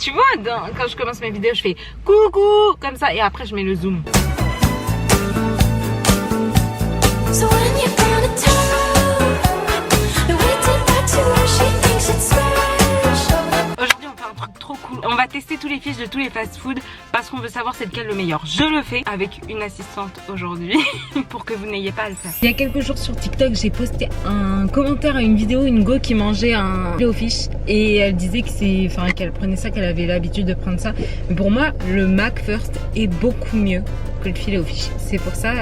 Tu vois, quand je commence mes vidéos, je fais coucou comme ça et après je mets le zoom. Aujourd'hui, on fait un truc trop cool. On va tester tous les fiches de tous les fast-food parce qu'on veut savoir c'est lequel le meilleur. Je le fais avec une assistante aujourd'hui pour que vous n'ayez pas à le faire. Il y a quelques jours sur TikTok, j'ai posté un commentaire à une vidéo, une go qui mangeait un filet aux fiches et elle disait que qu'elle prenait ça, qu'elle avait l'habitude de prendre ça. Mais pour moi, le McFirst est beaucoup mieux que le filet aux fiches. C'est pour ça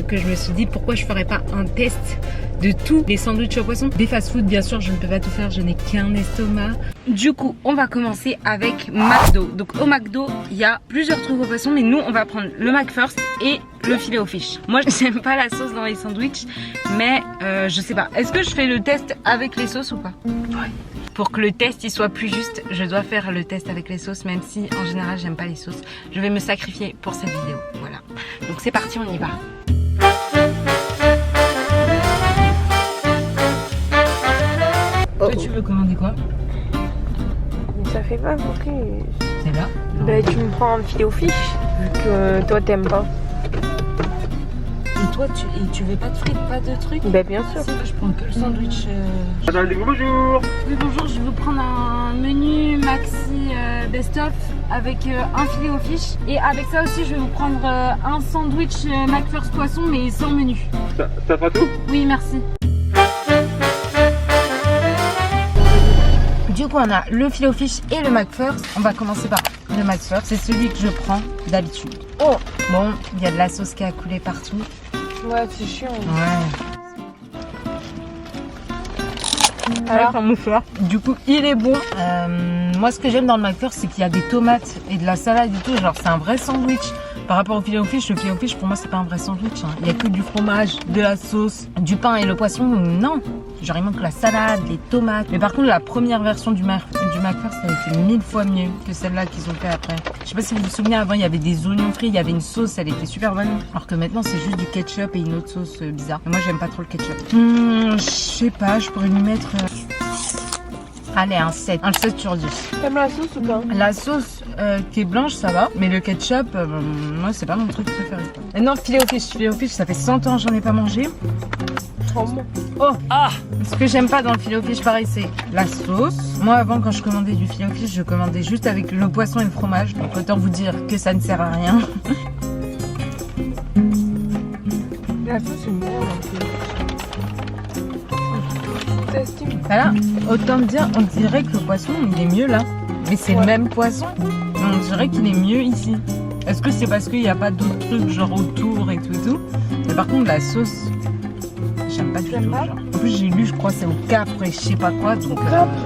que je me suis dit pourquoi je ferais pas un test de tous les sandwichs au poisson. Des fast-food, bien sûr, je ne peux pas tout faire, je n'ai qu'un estomac. Du coup, on va commencer avec McDo. Donc au McDo, il y a plusieurs trucs au poisson, mais nous, on va prendre le McFirst et le filet aux fiches. Moi, j'aime pas la sauce dans les sandwichs, mais je sais pas. Est-ce que je fais le test avec les sauces ou pas? Ouais. Pour que le test il soit plus juste, je dois faire le test avec les sauces, même si en général j'aime pas les sauces. Je vais me sacrifier pour cette vidéo, voilà. Donc c'est parti, on y va. Toi tu veux commander quoi? Ça fait pas beaucoup. C'est là. Bah tu me prends un filet aux fiches, vu que toi t'aimes pas. Et toi tu veux pas de frites, pas de trucs? Bah bien sûr. Je prends que le sandwich. Bonjour. Oui bonjour, je vais vous prendre un menu maxi best-of avec un filet aux fiches. Et avec ça aussi je vais vous prendre un sandwich McFirst poisson mais sans menu. Ça fera tout? Oui merci. Du coup on a le filet aux fiches et le McFirst. On va commencer par le McFirst, c'est celui que je prends d'habitude. Oh bon, il y a de la sauce qui a coulé partout. Ouais c'est chiant. Ouais. Alors un mouchoir. Du coup il est bon. Moi ce que j'aime dans le McFirst c'est qu'il y a des tomates et de la salade et tout. Genre c'est un vrai sandwich. Par rapport au filet aux fiches, le filet aux fiches pour moi c'est pas un vrai sandwich. Hein. Il y a que du fromage, de la sauce, du pain et le poisson. Non. Genre il manque la salade, les tomates. Mais par contre la première version du McFirst elle était 1000 fois mieux que celle-là qu'ils ont fait après. Je sais pas si vous vous souvenez, avant il y avait des oignons frits, il y avait une sauce, elle était super bonne. Alors que maintenant c'est juste du ketchup et une autre sauce bizarre. Et moi j'aime pas trop le ketchup. Je sais pas, je pourrais lui mettre... Allez, un 7 sur 10. T'aimes la sauce ou pas? La sauce qui est blanche, ça va. Mais le ketchup, moi, c'est pas mon truc préféré. Et non, filet aux fiches, ça fait 100 ans que j'en ai pas mangé. Oh bon. Oh ah. Ce que j'aime pas dans le filet aux fiches, pareil, c'est la sauce. Moi, avant, quand je commandais du filet aux fiches, je commandais juste avec le poisson et le fromage. Donc, autant vous dire que ça ne sert à rien. La sauce c'est bon. Voilà, autant dire, on dirait que le poisson il est mieux là. Mais c'est le même poisson. On dirait qu'il est mieux ici. Est-ce que c'est parce qu'il n'y a pas d'autres trucs genre autour et tout? Mais par contre la sauce, j'aime pas du tout. Genre. En plus j'ai lu, je crois c'est au Capre et je sais pas quoi. Donc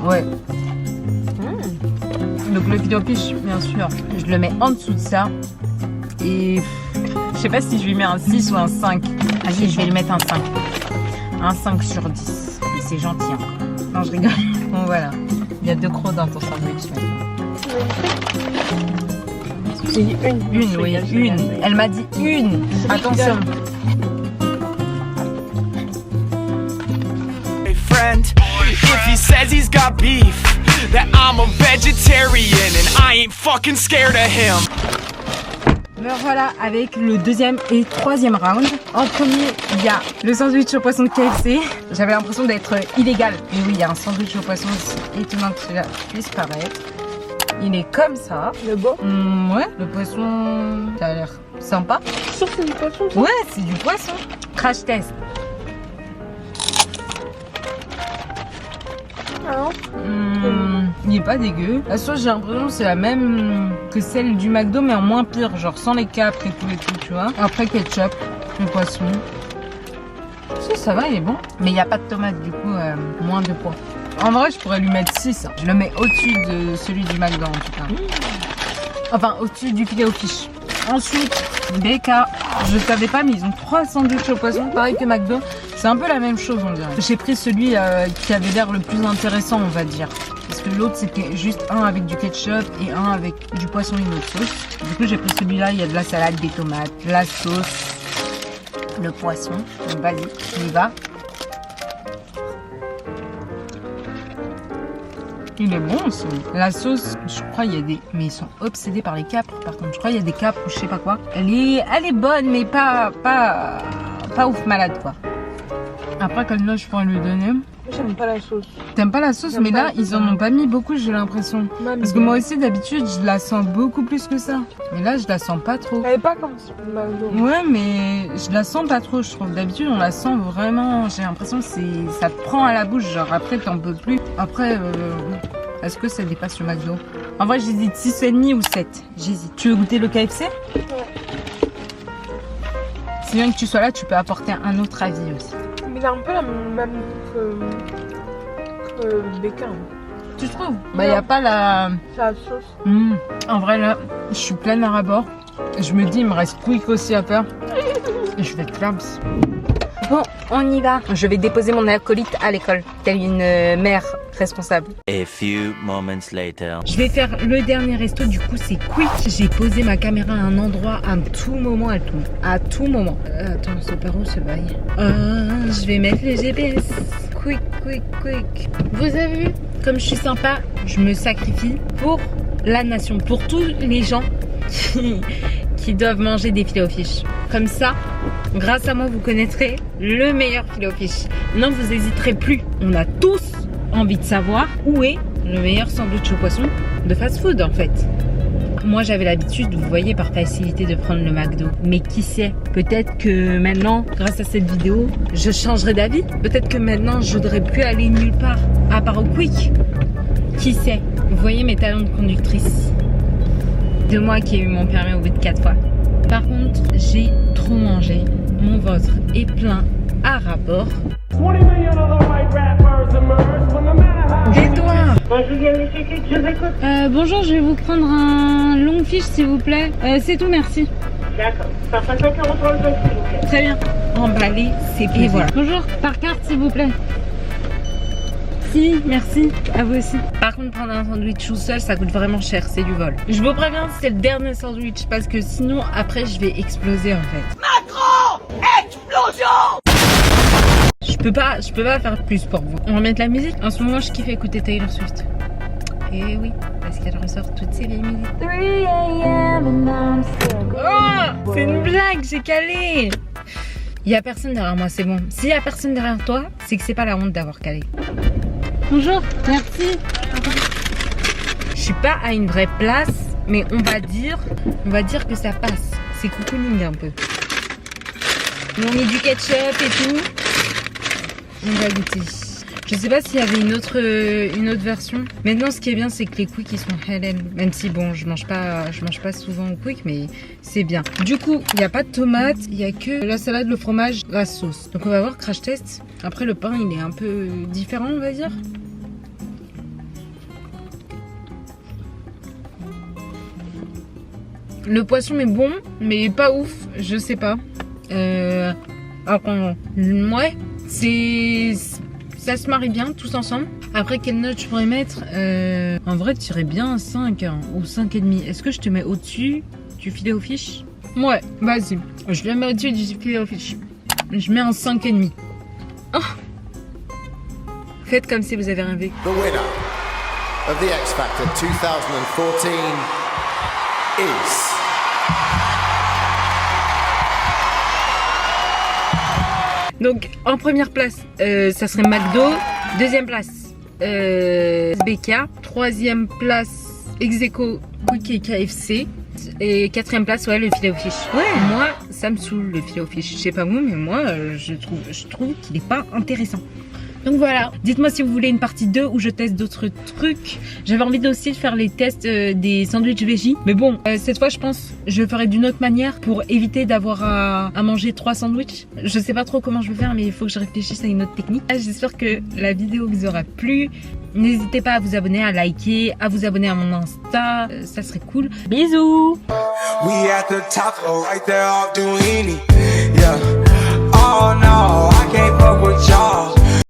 ouais. Donc le filet aux fiches, bien sûr, je le mets en dessous de ça. Et je sais pas si je lui mets un 6 ou un 5. Allez, je vais lui mettre un 5. Un 5 sur 10. C'est gentil hein. Non je rigole. Bon voilà. Il y a 2 crocs dans ton sandwich maintenant. J'ai dit une. Une, oui, une. Elle m'a dit une. Attention. Friend, if he says he's got beef, that I'm a vegetarian and I ain't fucking scared of him. Me voilà avec le deuxième et troisième round. En premier, il y a le sandwich au poisson de KFC. J'avais l'impression d'être illégal. Mais oui, il y a un sandwich au poisson aussi. Étonnant que cela puisse paraître. Il est comme ça. Le beau. Ouais, le poisson, ça a l'air sympa. Sauf que c'est du poisson. Ça. Ouais, c'est du poisson. Crash test. Alors il est pas dégueu. La sauce, j'ai l'impression que c'est la même que celle du McDo, mais en moins pire, genre sans les capres et tout, tu vois. Après ketchup, le poisson. Ça va, il est bon. Mais il n'y a pas de tomate, du coup, moins de poids. En vrai, je pourrais lui mettre 6. Hein. Je le mets au-dessus de celui du McDo, en tout cas. Enfin, au-dessus du filet aux fiches. Ensuite, BK. Je savais pas, mais ils ont 3 sandwichs au poisson, pareil que McDo. C'est un peu la même chose, on dirait. J'ai pris celui qui avait l'air le plus intéressant, on va dire. Parce que l'autre, c'était juste un avec du ketchup et un avec du poisson et une autre sauce. Du coup, j'ai pris celui-là. Il y a de la salade, des tomates, la sauce, le poisson. Donc, vas-y, on y va. Il est bon aussi. La sauce, je crois il y a des... Mais ils sont obsédés par les capres par contre. Je crois il y a des capres ou je sais pas quoi. Elle est bonne mais pas ouf malade quoi. Après comme là je pourrais lui donner. J'aime pas la sauce. T'aimes pas la sauce? Mais là ils en ont pas mis beaucoup j'ai l'impression. Parce que moi aussi d'habitude je la sens beaucoup plus que ça. Mais là je la sens pas trop. Elle est pas comme ça. Ouais mais je la sens pas trop je trouve. D'habitude on la sent vraiment. J'ai l'impression que ça te prend à la bouche. Genre après t'en peux plus. Après est-ce que ça dépasse le McDo? En vrai j'hésite 6,5 ou 7. J'hésite. Tu veux goûter le KFC? Ouais. Si bien que tu sois là tu peux apporter un autre avis aussi. Mais il a un peu la même que le bacon. Tu trouves? Bah y a pas la... C'est la sauce. En vrai là, je suis pleine à rabord. Je me dis il me reste quick aussi à faire. Et je vais clams. Bon, on y va. Je vais déposer mon acolyte à l'école. Telle une mère responsable. A few moments later. Je vais faire le dernier resto, du coup c'est quick. J'ai posé ma caméra à un endroit à tout moment, elle tourne. À tout moment. Attends, c'est par où ce bail? Je vais mettre le GPS. Quick. Vous avez vu? Comme je suis sympa, je me sacrifie pour la nation. Pour tous les gens qui doivent manger des filets aux fiches. Comme ça, grâce à moi, vous connaîtrez le meilleur filet aux fiches. Non, vous hésiterez plus. On a tous envie de savoir où est le meilleur sandwich au poisson de fast-food en fait. Moi j'avais l'habitude, vous voyez, par facilité de prendre le McDo. Mais qui sait, peut-être que maintenant, grâce à cette vidéo, je changerai d'avis. Peut-être que maintenant, je voudrais plus aller nulle part, à part au Quick. Qui sait? Vous voyez mes talents de conductrice. De moi qui ai eu mon permis au bout de 4 fois. Par contre, j'ai trop mangé. Mon ventre est plein à rapport. Tais-toi! Bonjour, je vais vous prendre un long fiche s'il vous plaît. C'est tout, merci. D'accord. Ça fera 5 € pour le dos, s'il vous plaît. Très bien. Emballé, c'est plaisir. Et voilà. Bonjour, par carte s'il vous plaît. Si, merci. À vous aussi. Par contre, prendre un sandwich tout seul, ça coûte vraiment cher. C'est du vol. Je vous préviens, c'est le dernier sandwich parce que sinon, après, je vais exploser en fait. Macron! Explosion! Je peux pas faire plus pour vous. On va mettre la musique. En ce moment, je kiffe écouter Taylor Swift. Et oui, parce qu'elle ressort toutes ses vieilles musiques. 3 AM oh, c'est une blague, j'ai calé. Il y a personne derrière moi, c'est bon. S'il y a personne derrière toi, c'est que c'est pas la honte d'avoir calé. Bonjour, merci. Je suis pas à une vraie place, mais on va dire que ça passe. C'est cocooning un peu. On met du ketchup et tout. On va goûter. Je sais pas s'il y avait une autre version. Maintenant, ce qui est bien, c'est que les Quick ils sont halal. Même si bon, je mange pas souvent au Quick, mais c'est bien. Du coup, il n'y a pas de tomates, il y a que la salade, le fromage, la sauce. Donc on va voir crash test. Après, le pain, il est un peu différent, on va dire. Le poisson est bon, mais pas ouf. Je sais pas. Alors, ouais, ça se marie bien tous ensemble. Après, quelle note je pourrais mettre? En vrai, tu irais bien un 5 hein, ou 5,5. Est-ce que je te mets au-dessus du filet aux fiches? Ouais, vas-y. Je le mets au-dessus du filet aux fiches. Je mets un 5,5. Oh. Faites comme si vous avez rêvé. The winner of the X Factor 2014 is... Donc en première place, ça serait McDo. Deuxième place, BK. Troisième place, Execo, Quick et KFC. Et quatrième place, ouais, le filet aux fiches. Ouais, moi, ça me saoule le filet aux fiches. Je sais pas vous, mais moi, je trouve qu'il est pas intéressant. Donc voilà, dites-moi si vous voulez une partie 2 où je teste d'autres trucs. J'avais envie aussi de faire les tests des sandwichs veggie. Mais bon, cette fois je pense je ferai d'une autre manière pour éviter d'avoir à manger 3 sandwichs. Je sais pas trop comment je vais faire mais il faut que je réfléchisse à une autre technique. J'espère que la vidéo vous aura plu. N'hésitez pas à vous abonner, à liker, à vous abonner à mon Insta. Ça serait cool. Bisous. We at the top, right there off Duini. Yeah. Oh no, I can't fuck with y'all.